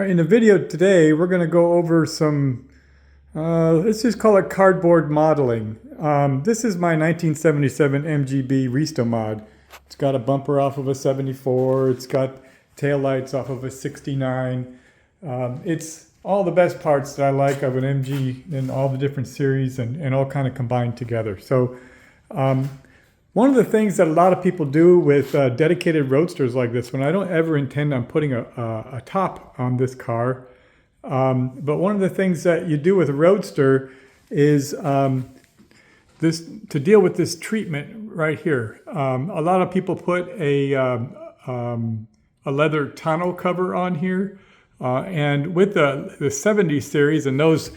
In the video today, we're going to go over some, let's just call it cardboard modeling. This is my 1977 MGB Resto mod. It's got a bumper off of a 74. It's got taillights off of a 69. It's all the best parts that I like of an MG in all the different series and all kind of combined together. So one of the things that a lot of people do with dedicated roadsters like this one, I don't ever intend on putting a top on this car, but one of the things that you do with a roadster is to deal with this treatment right here. A lot of people put a leather tonneau cover on here, and with the 70 series and those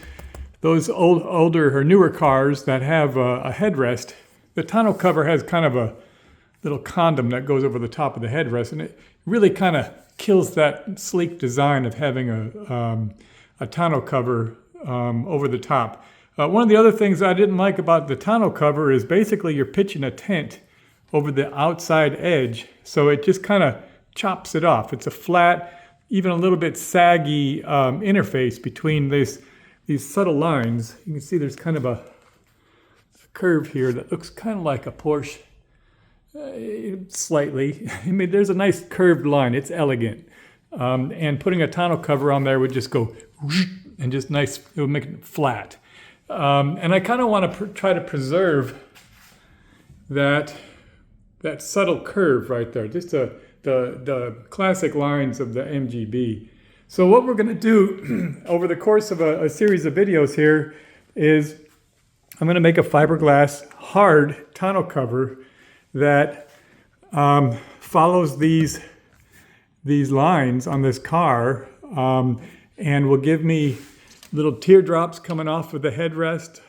older or newer cars that have a headrest, the tonneau cover has kind of a little condom that goes over the top of the headrest, and it really kind of kills that sleek design of having a tonneau cover over the top. One of the other things I didn't like about the tonneau cover is basically you're pitching a tent over the outside edge, so it just kind of chops it off. It's a flat, even a little bit saggy interface between these subtle lines. You can see there's kind of a curve here that looks kind of like a Porsche, slightly. I mean, there's a nice curved line. It's elegant. And putting a tonneau cover on there would just go and just nice, it would make it flat. And I kind of want to try to preserve that subtle curve right there, just the classic lines of the MGB. So what we're going to do over the course of a series of videos here is I'm going to make a fiberglass hard tonneau cover that follows these lines on this car, and will give me little teardrops coming off of the headrest,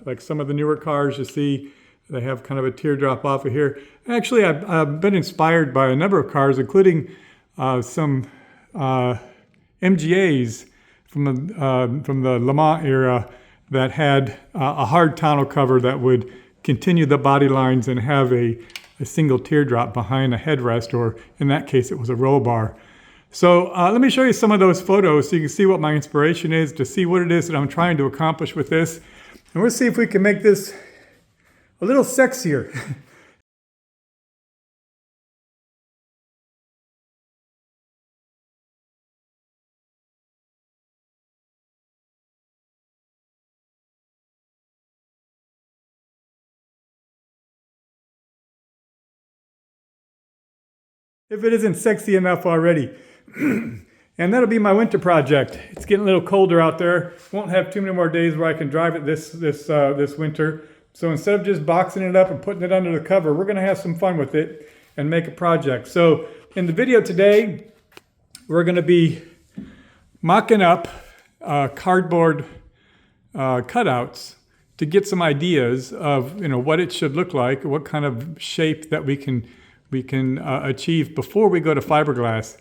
like some of the newer cars you see. They have kind of a teardrop off of here. Actually, I've been inspired by a number of cars, including some MGAs from the Le Mans era that had a hard tonneau cover that would continue the body lines and have a single teardrop behind a headrest, or in that case, it was a roll bar. So let me show you some of those photos so you can see what my inspiration is, to see what it is that I'm trying to accomplish with this. And we'll see if we can make this a little sexier. If it isn't sexy enough already. And that'll be my winter project. It's getting a little colder out there. Won't have too many more days where I can drive it this winter. So instead of just boxing it up and putting it under the cover, we're going to have some fun with it and make a project. So in the video today, we're going to be mocking up cardboard cutouts to get some ideas of what it should look like, what kind of shape that we can achieve before we go to fiberglass.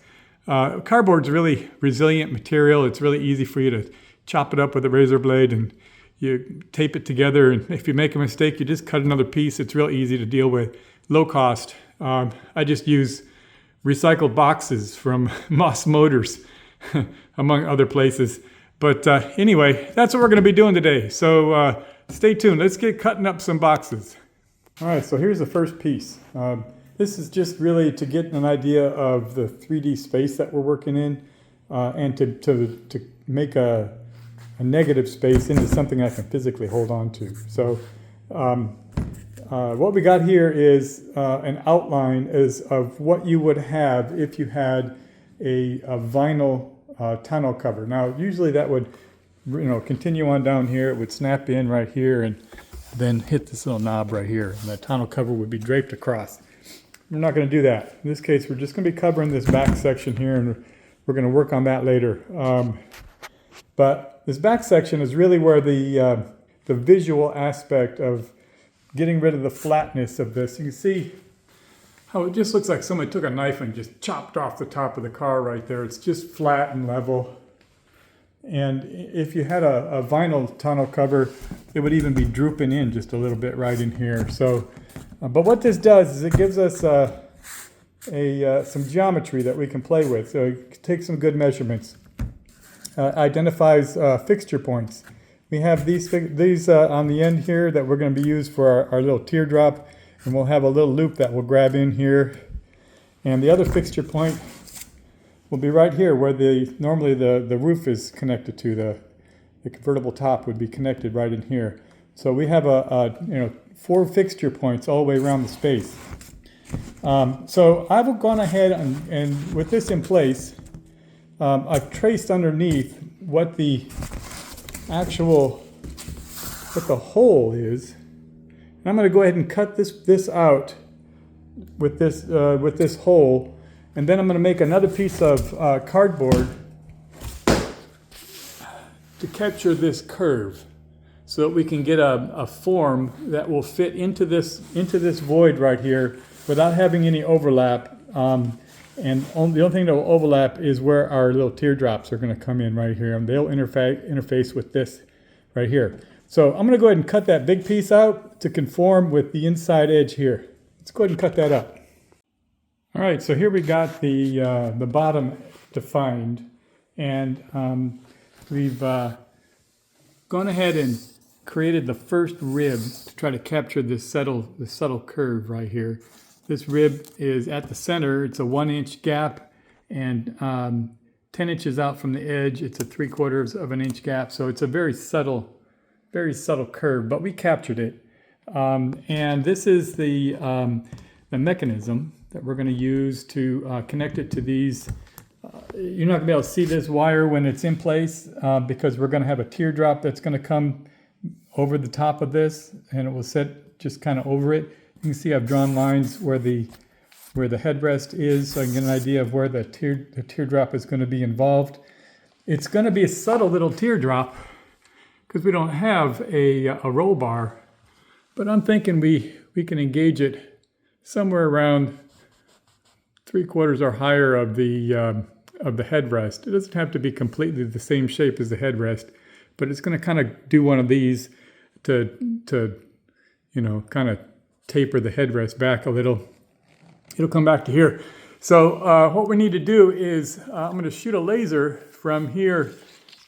Cardboard's really resilient material. It's really easy for you to chop it up with a razor blade and you tape it together. And if you make a mistake, you just cut another piece. It's real easy to deal with, low cost. I just use recycled boxes from Moss Motors, among other places. But anyway, that's what we're going to be doing today. So stay tuned. Let's get cutting up some boxes. All right, so here's the first piece. This is just really to get an idea of the 3D space that we're working in, and to make a negative space into something I can physically hold on to. So what we got here is an outline of what you would have if you had a vinyl tonneau cover. Now, usually that would continue on down here. It would snap in right here and then hit this little knob right here, and that tonneau cover would be draped across. We're not going to do that. In this case, we're just going to be covering this back section here, and we're going to work on that later. But this back section is really where the visual aspect of getting rid of the flatness of this. You can see how it just looks like somebody took a knife and just chopped off the top of the car right there. It's just flat and level. And if you had a vinyl tonneau cover, it would even be drooping in just a little bit right in here. So. But what this does is it gives us some geometry that we can play with. So take some good measurements. identifies fixture points. We have these on the end here that we're going to be used for our little teardrop, and we'll have a little loop that will grab in here. And the other fixture point will be right here where normally the roof is connected to. The convertible top would be connected right in here. So we have 4 fixture points all the way around the space. So I've gone ahead and with this in place, I've traced underneath what the hole is. And I'm going to go ahead and cut this out with this hole, and then I'm going to make another piece of cardboard to capture this curve, so that we can get a form that will fit into this void right here without having any overlap. And the only thing that will overlap is where our little teardrops are going to come in right here, and they'll interface with this right here. So I'm going to go ahead and cut that big piece out to conform with the inside edge here. Let's go ahead and cut that up. All right, so here we got the bottom defined, and we've gone ahead and created the first rib to try to capture this subtle curve right here. This rib is at the center. It's a 1-inch gap, and 10 inches out from the edge, it's a 3/4 of an inch gap. So it's a very subtle curve, but we captured it. And this is the mechanism that we're going to use to connect it to these. You're not going to be able to see this wire when it's in place because we're going to have a teardrop that's going to come over the top of this, and it will sit just kind of over it. You can see I've drawn lines where the headrest is, so I can get an idea of where the teardrop is going to be involved. It's going to be a subtle little teardrop because we don't have a roll bar, but I'm thinking we can engage it somewhere around 3/4 or higher of the headrest. It doesn't have to be completely the same shape as the headrest, but it's going to kind of do one of these to kind of taper the headrest back a little. It'll come back to here. So what we need to do is I'm going to shoot a laser from here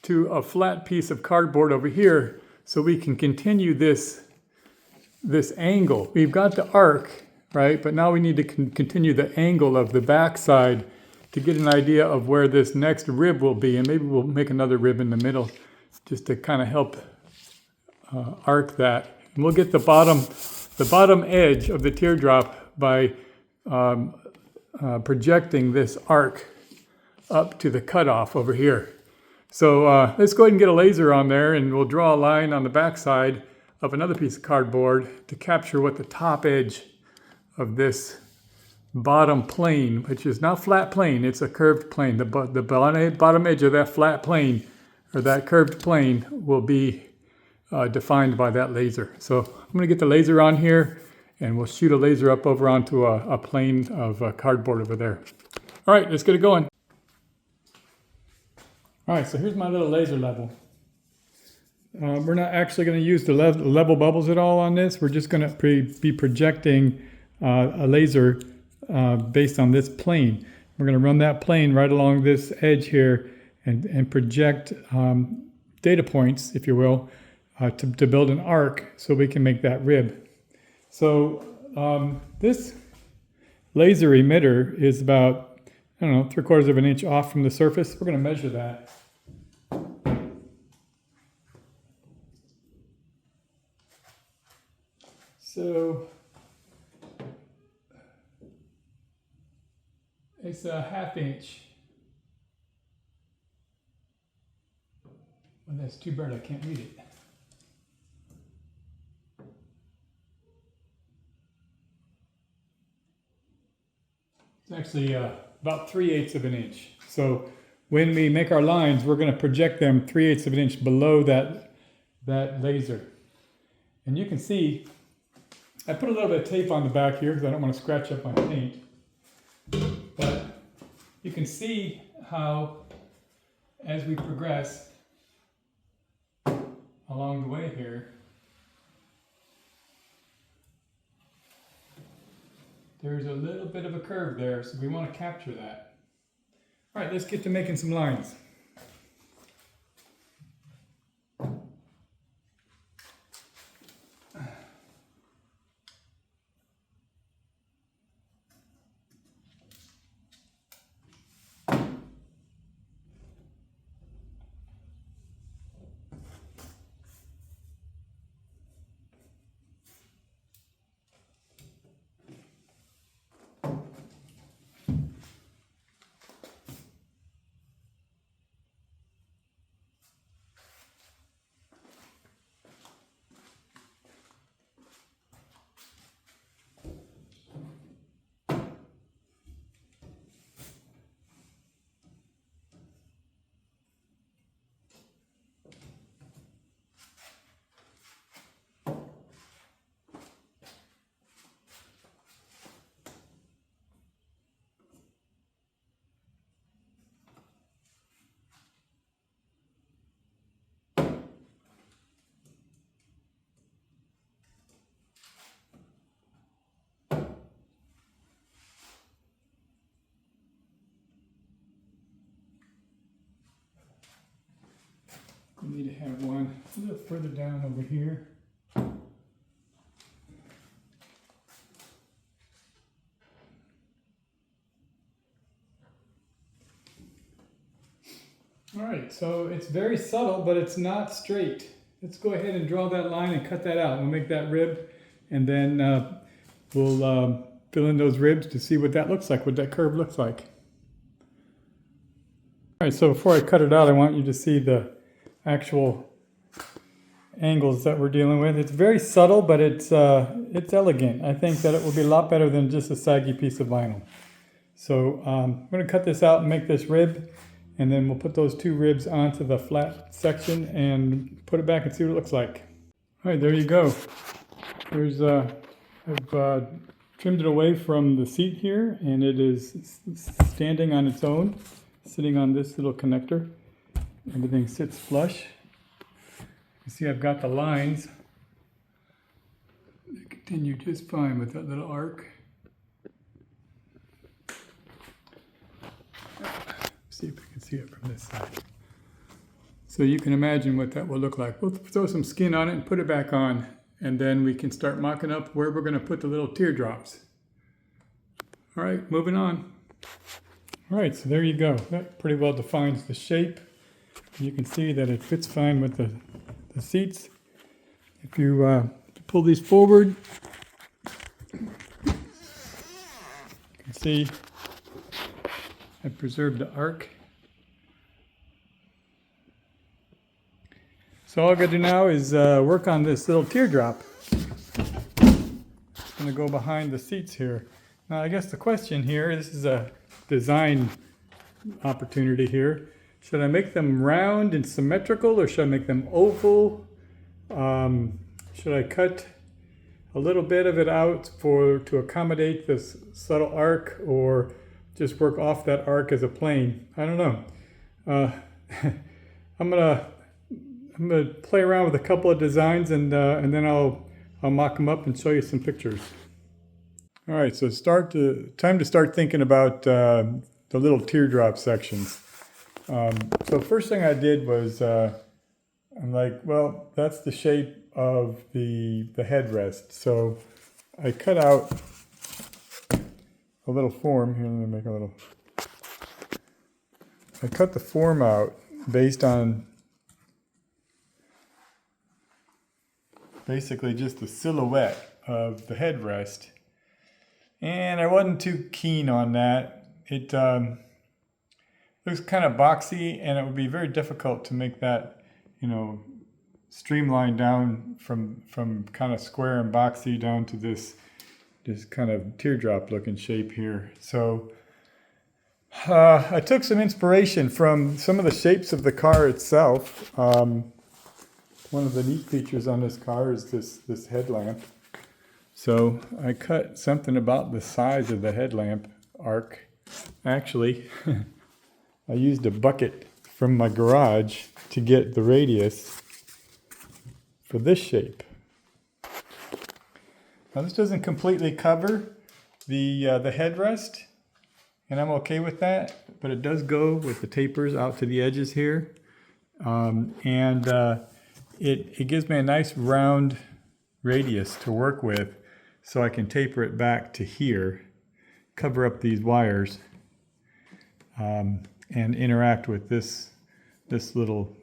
to a flat piece of cardboard over here so we can continue this angle. We've got the arc, right? But now we need to continue the angle of the back side to get an idea of where this next rib will be. And maybe we'll make another rib in the middle just to kind of help arc that. And we'll get the bottom edge of the teardrop by projecting this arc up to the cutoff over here. So let's go ahead and get a laser on there, and we'll draw a line on the back side of another piece of cardboard to capture what the top edge of this bottom plane, which is not flat plane, it's a curved plane. The bottom edge of that flat plane or that curved plane will be defined by that laser. So I'm going to get the laser on here, and we'll shoot a laser up over onto a plane of cardboard over there. All right, let's get it going. All right, so here's my little laser level. We're not actually going to use the level bubbles at all on this. We're just going to be projecting a laser based on this plane. We're going to run that plane right along this edge here and project data points, if you will, to build an arc so we can make that rib. So this laser emitter is about, 3/4 of an inch off from the surface. We're going to measure that. So it's a 1/2 inch. Well, that's too bad I can't read it. It's actually about 3/8 of an inch. So when we make our lines, we're going to project them 3/8 of an inch below that laser. And you can see, I put a little bit of tape on the back here because I don't want to scratch up my paint. But you can see how, as we progress along the way here, there's a little bit of a curve there, so we want to capture that. All right, let's get to making some lines. me to have one a little further down over here. All right, so it's very subtle, but it's not straight. Let's go ahead and draw that line and cut that out. We'll make that rib, and then we'll fill in those ribs to see what that looks like, what that curve looks like. All right, so before I cut it out, I want you to see the actual angles that we're dealing with. It's very subtle, but it's elegant. I think that it will be a lot better than just a saggy piece of vinyl. So I'm going to cut this out and make this rib, and then we'll put those two ribs onto the flat section and put it back and see what it looks like. All right, there you go. There's I've trimmed it away from the seat here, and it is standing on its own, sitting on this little connector. Everything sits flush. You see I've got the lines. They continue just fine with that little arc. See if I can see it from this side. So you can imagine what that will look like. We'll throw some skin on it and put it back on, and then we can start mocking up where we're going to put the little teardrops. All right, moving on. All right, so there you go. That pretty well defines the shape. You can see that it fits fine with the seats. If you pull these forward, you can see I preserved the arc. So all I gotta do now is work on this little teardrop. It's gonna go behind the seats here. Now I guess the question here, this is a design opportunity here. Should I make them round and symmetrical, or should I make them oval? Should I cut a little bit of it out to accommodate this subtle arc, or just work off that arc as a plane? I don't know. I'm gonna play around with a couple of designs, and then I'll mock them up and show you some pictures. All right, so time to start thinking about the little teardrop sections. So first thing I did was I'm like, well, that's the shape of the headrest. So I cut out a little form here. Let me make a little. I cut the form out based on basically just the silhouette of the headrest, and I wasn't too keen on that. It looks kind of boxy, and it would be very difficult to make that, streamlined down from kind of square and boxy down to this kind of teardrop looking shape here. So I took some inspiration from some of the shapes of the car itself. One of the neat features on this car is this headlamp. So I cut something about the size of the headlamp arc. Actually, I used a bucket from my garage to get the radius for this shape. Now this doesn't completely cover the headrest, and I'm okay with that, but it does go with the tapers out to the edges here. It gives me a nice round radius to work with, so I can taper it back to here, cover up these wires, and interact with this little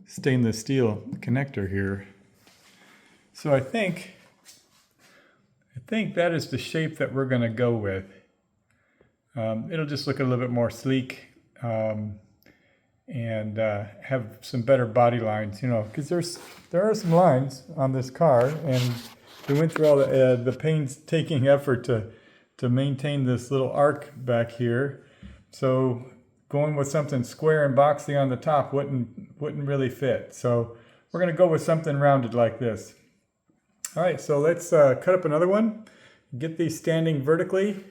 stainless steel connector here. So I think that is the shape that we're going to go with. It'll just look a little bit more sleek, and have some better body lines, because there are some lines on this car, and we went through all the painstaking effort to maintain this little arc back here. So going with something square and boxy on the top wouldn't really fit. So we're going to go with something rounded like this. All right, so let's cut up another one, get these standing vertically.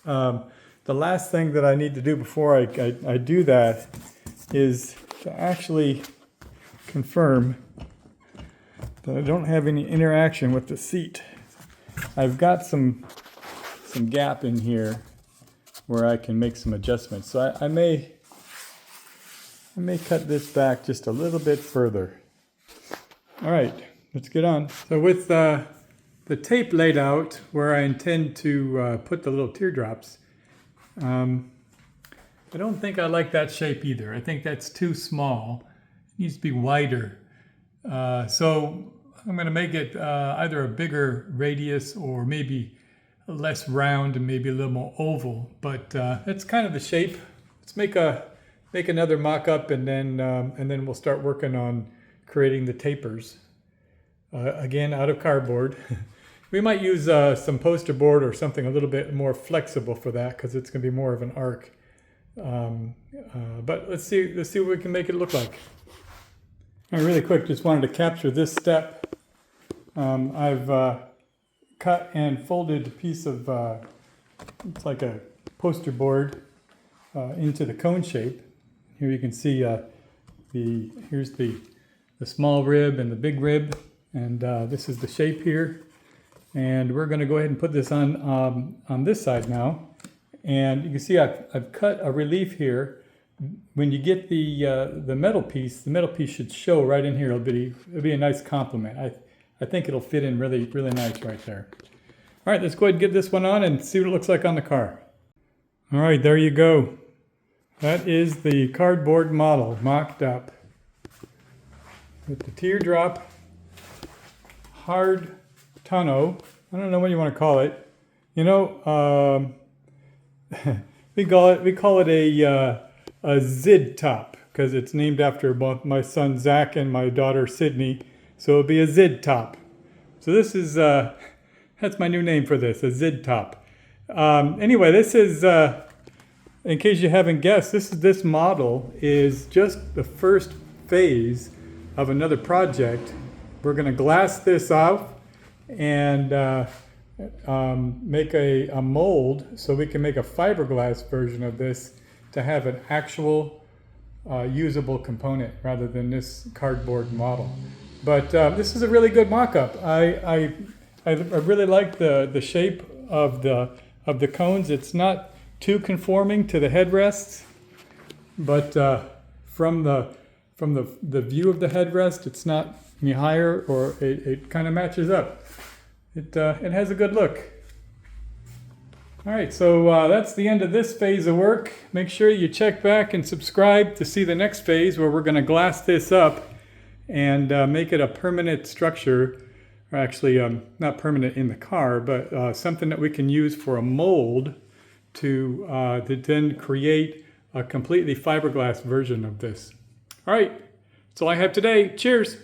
The last thing that I need to do before I do that is to actually confirm that I don't have any interaction with the seat. I've got some gap in here where I can make some adjustments. So I may I may cut this back just a little bit further. All right, let's get on. So with the tape laid out where I intend to put the little teardrops, I don't think I like that shape either. I think that's too small. It needs to be wider. So I'm going to make it either a bigger radius or maybe less round and maybe a little more oval. But that's kind of the shape. Let's make another mock-up, and then we'll start working on creating the tapers. Again, out of cardboard. We might use some poster board or something a little bit more flexible for that, because it's going to be more of an arc. But let's see what we can make it look like. All right, really quick, just wanted to capture this step. I've cut and folded a piece of it's like a poster board into the cone shape. Here you can see here's the small rib and the big rib, and this is the shape here. And we're going to go ahead and put this on this side now. And you can see I've cut a relief here. When you get the metal piece should show right in here. It'll be a nice complement. I think it'll fit in really, really nice right there. All right, let's go ahead and get this one on and see what it looks like on the car. All right, there you go. That is the cardboard model mocked up with the teardrop hard tonneau. I don't know what you want to call it. You know, we call it a zid top, because it's named after both my son Zack and my daughter Sydney. So it'll be a zid top. So this is that's my new name for this, a zid top. Anyway, this is in case you haven't guessed, this model is just the first phase of another project. We're going to glass this off and make a mold so we can make a fiberglass version of this to have an actual usable component rather than this cardboard model. But this is a really good mock-up. I really like the shape of the cones. It's not too conforming to the headrests, but from the view of the headrest, it's not any higher, or it kind of matches up. It has a good look. All right, so that's the end of this phase of work. Make sure you check back and subscribe to see the next phase, where we're going to glass this up and make it a permanent structure. Or actually, not permanent in the car, but something that we can use for a mold to then create a completely fiberglass version of this. All right, that's all I have today. Cheers.